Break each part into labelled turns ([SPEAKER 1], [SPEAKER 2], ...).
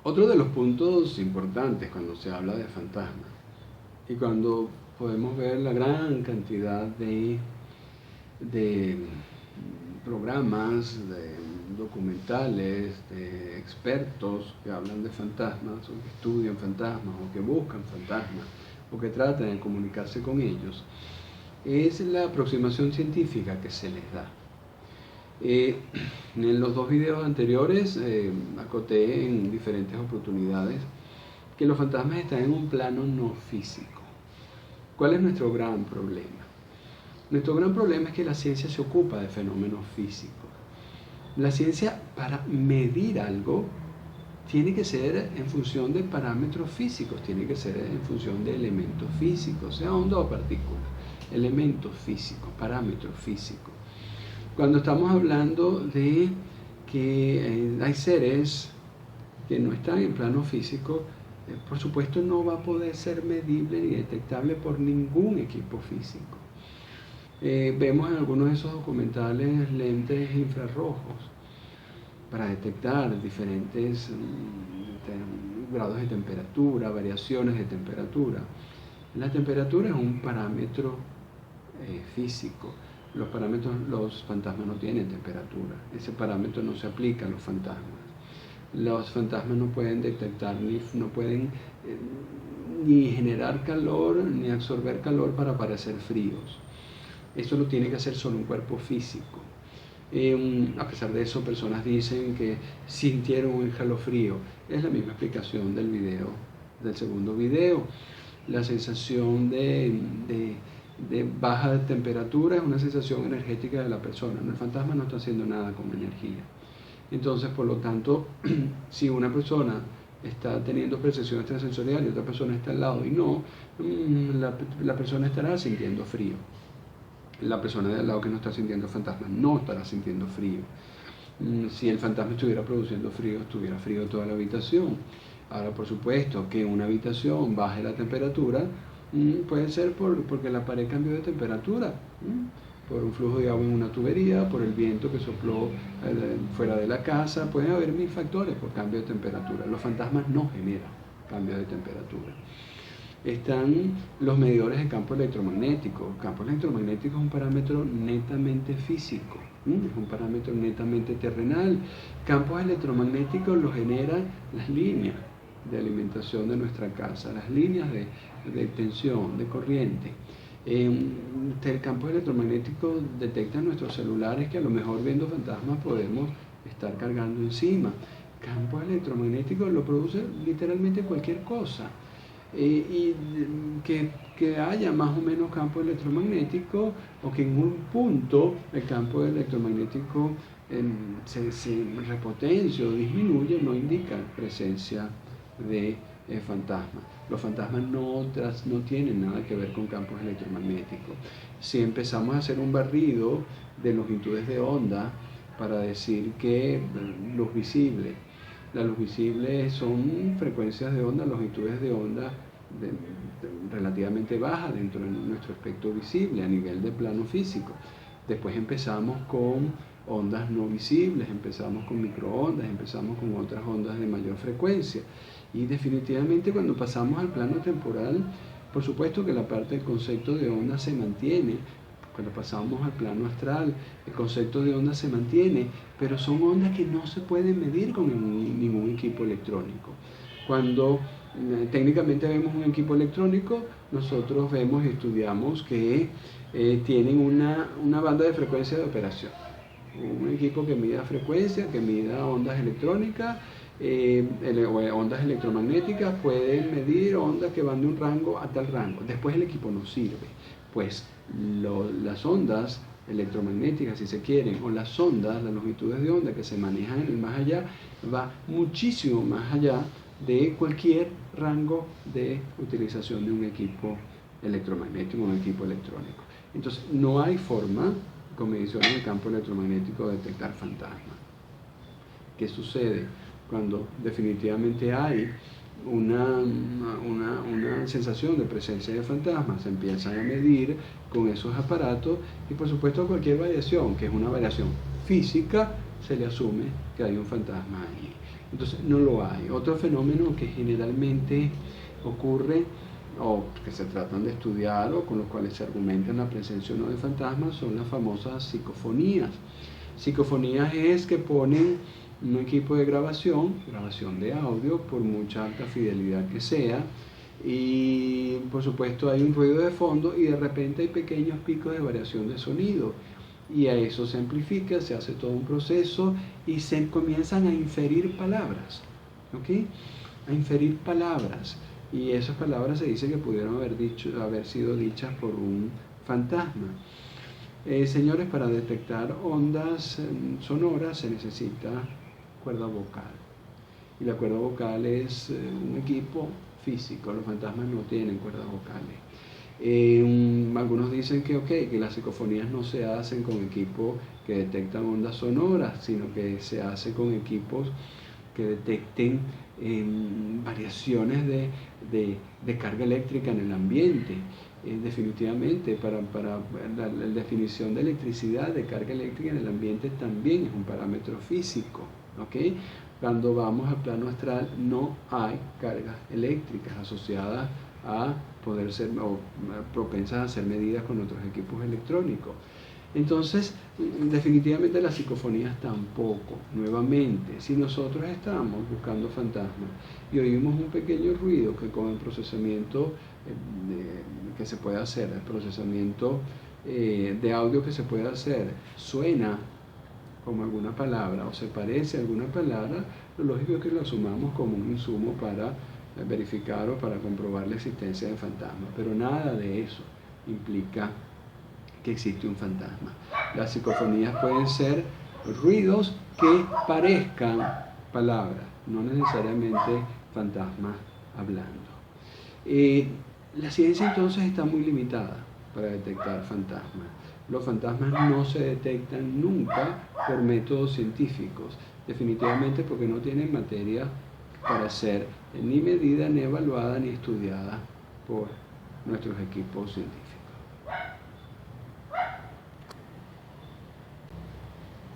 [SPEAKER 1] Otro de los puntos importantes cuando se habla de fantasmas y cuando podemos ver la gran cantidad de programas, de documentales, de expertos que hablan de fantasmas o que estudian fantasmas o que buscan fantasmas o que tratan de comunicarse con ellos, es la aproximación científica que se les da. En los dos videos anteriores acoté en diferentes oportunidades que los fantasmas están en un plano no físico. ¿Cuál es nuestro gran problema? Nuestro gran problema es que la ciencia se ocupa de fenómenos físicos. La ciencia, para medir algo, tiene que ser en función de parámetros físicos, tiene que ser en función de elementos físicos, sea onda o partícula, elementos físicos, parámetros físicos. Cuando estamos hablando de que hay seres que no están en plano físico, por supuesto no va a poder ser medible ni detectable por ningún equipo físico. Vemos en algunos de esos documentales lentes infrarrojos para detectar diferentes grados de temperatura, variaciones de temperatura. La temperatura es un parámetro físico. Los fantasmas no tienen temperatura. Ese parámetro no se aplica a los fantasmas. Los fantasmas no pueden detectar no pueden ni generar calor ni absorber calor para parecer fríos. Eso lo tiene que hacer solo un cuerpo físico. A pesar de eso, personas dicen que sintieron un escalofrío. Es la misma explicación del segundo video. La sensación de baja temperatura es una sensación energética de la persona. El fantasma no está haciendo nada con energía. Entonces, por lo tanto, si una persona está teniendo percepción extrasensorial y otra persona está al lado y no, la persona estará sintiendo frío. La persona de al lado que no está sintiendo fantasma no estará sintiendo frío. Si el fantasma estuviera produciendo frío, estuviera frío toda la habitación. Ahora, por supuesto, que en una habitación baje la temperatura, puede ser porque la pared cambió de temperatura, por un flujo de agua en una tubería, por el viento que sopló fuera de la casa. Pueden haber mil factores por cambio de temperatura. Los fantasmas no generan cambio de temperatura. Están los medidores de campo electromagnético. El campo electromagnético es un parámetro netamente físico, es un parámetro netamente terrenal. Campos electromagnéticos los generan las líneas de alimentación de nuestra casa, las líneas de tensión, de corriente. El campo electromagnético detecta nuestros celulares que a lo mejor viendo fantasmas podemos estar cargando encima. Campo electromagnético lo produce literalmente cualquier cosa. Y que haya más o menos campo electromagnético o que en un punto el campo electromagnético se repotencia o disminuye, no indica presencia de fantasmas. Los fantasmas no tienen nada que ver con campos electromagnéticos. Si empezamos a hacer un barrido de longitudes de onda para decir que luz visible, la luz visible son frecuencias de onda, longitudes de onda relativamente bajas dentro de nuestro espectro visible a nivel de plano físico. Después empezamos con ondas no visibles, empezamos con microondas, empezamos con otras ondas de mayor frecuencia. Y definitivamente cuando pasamos al plano temporal, por supuesto que la parte del concepto de onda se mantiene. Cuando pasamos al plano astral, el concepto de onda se mantiene, pero son ondas que no se pueden medir con ningún equipo electrónico. Cuando técnicamente vemos un equipo electrónico, nosotros vemos y estudiamos que tienen una banda de frecuencia de operación. Un equipo que mida frecuencia, que mida ondas electrónicas, ondas electromagnéticas, pueden medir ondas que van de un rango a tal rango. Después el equipo no sirve, pues las ondas electromagnéticas, si se quieren, o las ondas, las longitudes de onda que se manejan en el más allá, va muchísimo más allá de cualquier rango de utilización de un equipo electromagnético o un equipo electrónico. Entonces, no hay forma, con mediciones del campo electromagnético, de detectar fantasmas. ¿Qué sucede? Cuando definitivamente hay una sensación de presencia de fantasmas, se empiezan a medir con esos aparatos y por supuesto cualquier variación, que es una variación física, se le asume que hay un fantasma ahí. Entonces no lo hay. Otro fenómeno que generalmente ocurre o que se tratan de estudiar o con los cuales se argumenta la presencia o no de fantasmas son las famosas psicofonías. Psicofonías es que ponen un equipo de grabación de audio, por mucha alta fidelidad que sea, y por supuesto hay un ruido de fondo y de repente hay pequeños picos de variación de sonido, y a eso se amplifica, se hace todo un proceso y se comienzan a inferir palabras, ¿ok? A inferir palabras, y esas palabras se dice que pudieron haber sido dichas por un fantasma. Señores, para detectar ondas sonoras se necesita cuerda vocal, y la cuerda vocal es un equipo físico. Los fantasmas no tienen cuerdas vocales. Algunos dicen que las psicofonías no se hacen con equipos que detectan ondas sonoras, sino que se hace con equipos que detecten variaciones de carga eléctrica en el ambiente. Definitivamente, para la definición de electricidad, de carga eléctrica en el ambiente, también es un parámetro físico, ¿ok? Cuando vamos al plano astral no hay cargas eléctricas asociadas a poder ser o propensas a ser medidas con otros equipos electrónicos. Entonces, definitivamente las psicofonías tampoco. Nuevamente, si nosotros estamos buscando fantasmas y oímos un pequeño ruido que con el procesamiento que se puede hacer, el procesamiento de audio que se puede hacer, suena como alguna palabra o se parece a alguna palabra, lo lógico es que lo asumamos como un insumo para verificar o para comprobar la existencia de fantasmas, pero nada de eso implica que existe un fantasma. Las psicofonías pueden ser ruidos que parezcan palabras, no necesariamente fantasmas hablando. La ciencia entonces está muy limitada para detectar fantasmas. Los fantasmas no se detectan nunca por métodos científicos, definitivamente porque no tienen materia para ser ni medida, ni evaluada, ni estudiada por nuestros equipos científicos.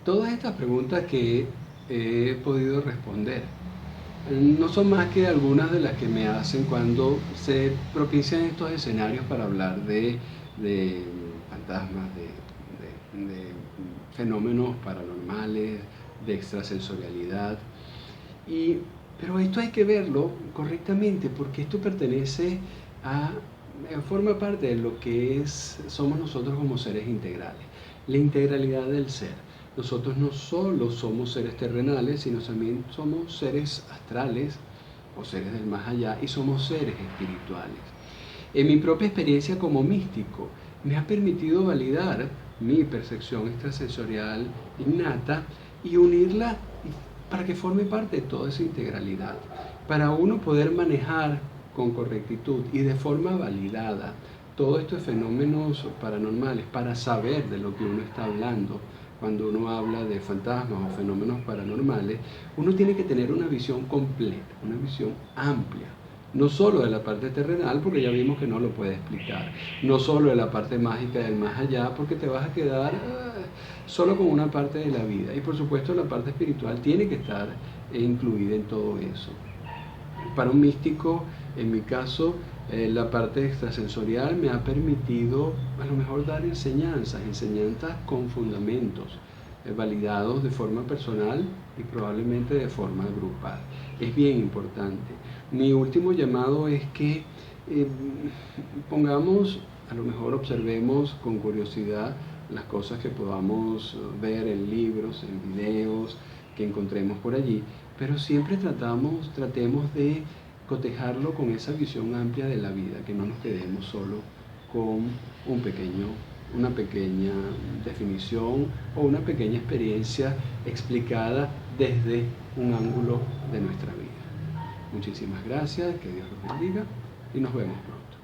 [SPEAKER 1] Todas estas preguntas que he podido responder no son más que algunas de las que me hacen cuando se propician estos escenarios para hablar de fantasmas, de fenómenos paranormales, de extrasensorialidad. Pero esto hay que verlo correctamente, porque esto forma parte de lo que somos nosotros como seres integrales, la integralidad del ser. Nosotros no solo somos seres terrenales, sino también somos seres astrales o seres del más allá, y somos seres espirituales. En mi propia experiencia como místico me ha permitido validar mi percepción extrasensorial innata y unirla para que forme parte de toda esa integralidad, para uno poder manejar con correctitud y de forma validada todos estos fenómenos paranormales, para saber de lo que uno está hablando. Cuando uno habla de fantasmas o fenómenos paranormales, uno tiene que tener una visión completa, una visión amplia. No solo de la parte terrenal, porque ya vimos que no lo puede explicar. No solo de la parte mágica del más allá, porque te vas a quedar solo con una parte de la vida. Y por supuesto la parte espiritual tiene que estar incluida en todo eso. Para un místico, en mi caso, la parte extrasensorial me ha permitido a lo mejor dar enseñanzas con fundamentos, validados de forma personal y probablemente de forma grupal. Es bien importante. Mi último llamado es que a lo mejor observemos con curiosidad las cosas que podamos ver en libros, en videos, que encontremos por allí, pero siempre tratemos de cotejarlo con esa visión amplia de la vida, que no nos quedemos solo con una pequeña definición o una pequeña experiencia explicada desde un ángulo de nuestra vida. Muchísimas gracias, que Dios los bendiga y nos vemos pronto.